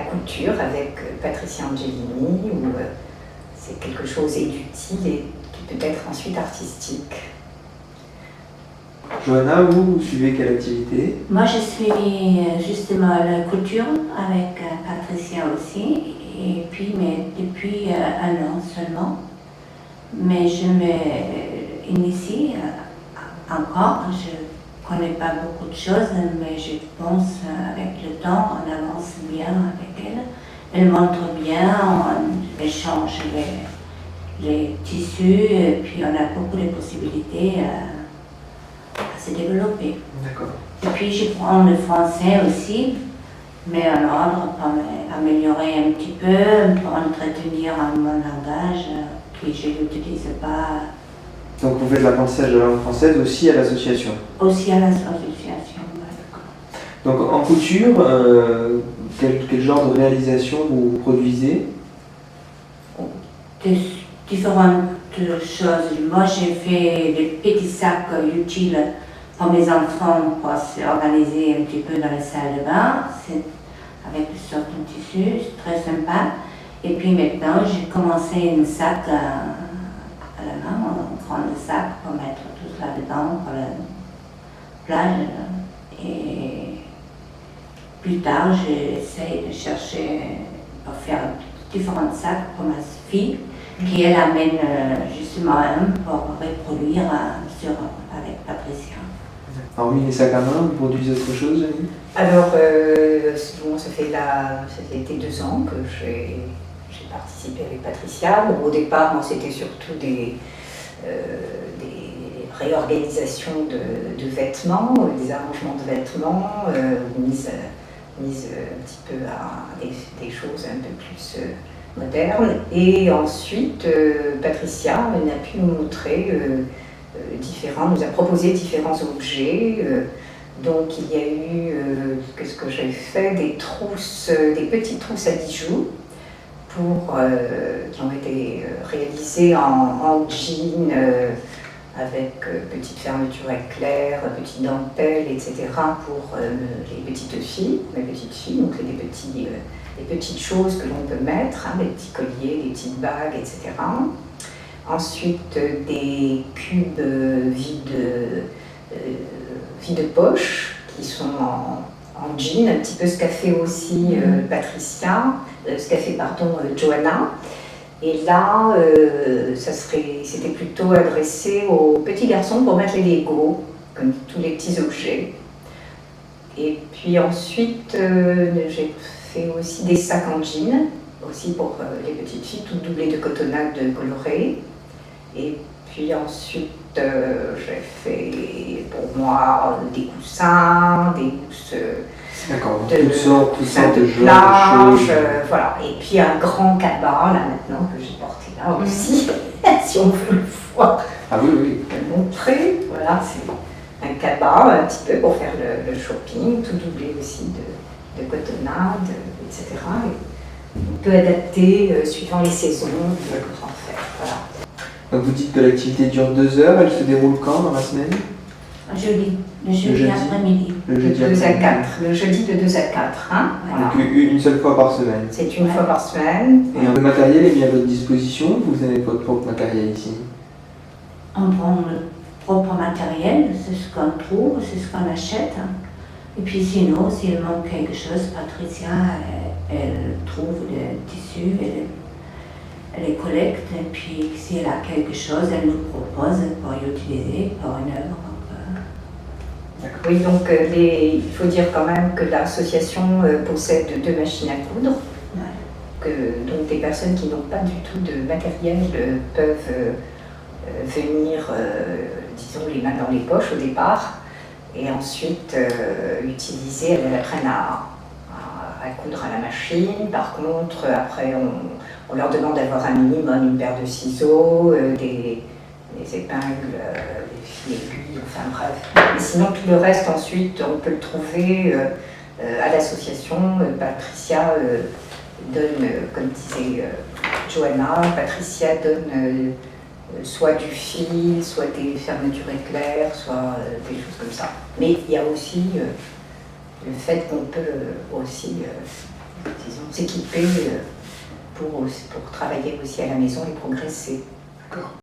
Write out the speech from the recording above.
couture avec Patricia Angelini, où c'est quelque chose d'utile et qui peut être ensuite artistique. Johanna, vous suivez quelle activité? Moi, je suis justement la couture avec Patricia aussi, et puis, mais depuis un an seulement. Mais je m'initie encore, je ne connais pas beaucoup de choses, mais je pense avec le temps, on avance bien avec elle. Elle montre bien, on échange les tissus, et puis on a beaucoup de possibilités à se développer. D'accord. Et puis je prends le français aussi, mais en ordre pour m'améliorer un petit peu, pour entretenir mon langage que je n'utilise pas. Donc vous faites l'apprentissage de la langue française aussi à l'association? Aussi à l'association. Ouais. Donc en couture, quel genre de réalisation vous produisez? Différentes choses. Moi, j'ai fait des petits sacs utiles pour mes enfants pour s'organiser un petit peu dans la salle de bain. C'est avec des sortes de tissus, c'est très sympa. Et puis maintenant, j'ai commencé un sac à la main, un grand sac pour mettre tout ça dedans pour la plage. Et plus tard, j'essaie de chercher pour faire différents sacs pour ma fille, qui elle amène justement un pour reproduire avec Patricia. Hormis les sacs à main, vous produisez autre chose, Jenny? Alors, bon, ça fait été 2 ans que j'ai participé avec Patricia. Bon, au départ, moi, c'était surtout des réorganisations de vêtements, des arrangements de vêtements, mise un petit peu à des choses un peu plus modernes. Et ensuite, Patricia a pu nous montrer nous a proposé différents objets. Donc il y a eu, qu'est-ce que j'ai fait, des petites trousses à bijoux qui ont été réalisées en jean avec petite fermeture éclair, petite dentelle, etc. pour les petites filles, donc des petites choses que l'on peut mettre, des petits colliers, des petites bagues, etc. Ensuite, des cubes vides poche qui sont en jean, un petit peu ce qu'a fait aussi Patricia, Johanna. Et là, c'était plutôt adressé aux petits garçons pour mettre les Legos, comme tous les petits objets. Et puis ensuite, j'ai fait aussi des sacs en jean, aussi pour les petites filles, toutes doublées de cotonnade colorée. Et puis ensuite, j'ai fait pour moi des coussins, des mousses de plage, voilà. Et puis un grand cabas, là maintenant, que j'ai porté là aussi, si on veut le voir. Ah oui, oui. Le montrer, voilà, c'est un cabas un petit peu pour faire le shopping, tout doublé aussi de cotonnade, etc. Et on peut adapter suivant les saisons, en faire, voilà. Donc vous dites que l'activité dure 2 heures, elle se déroule quand dans la semaine? Jeudi, le jeudi après-midi. Le jeudi de 2 à 4, le jeudi de 2 à 4. Voilà. Donc une seule fois par semaine? C'est une fois par semaine. Et le matériel est mis à votre disposition? Vous avez votre propre matériel ici? On prend le propre matériel, c'est ce qu'on trouve, c'est ce qu'on achète. Et puis sinon, s'il manque quelque chose, Patricia, elle trouve des tissus, elle les collecte, et puis si elle a quelque chose, elle nous propose pour y utiliser pour une œuvre. Oui, donc il faut dire quand même que l'association possède 2 machines à coudre, donc des personnes qui n'ont pas du tout de matériel peuvent venir, disons, les mains dans les poches au départ, et ensuite utiliser, elles apprennent à coudre à la machine. Par contre, après, on leur demande d'avoir un minimum, une paire de ciseaux, des épingles, des aiguilles, enfin bref. Mais sinon, tout le reste, ensuite, on peut le trouver à l'association. Patricia donne, comme disait Johanna, Patricia donne soit du fil, soit des fermetures éclairs, soit des choses comme ça. Mais il y a aussi le fait qu'on peut aussi, disons, s'équiper pour travailler aussi à la maison et progresser. D'accord.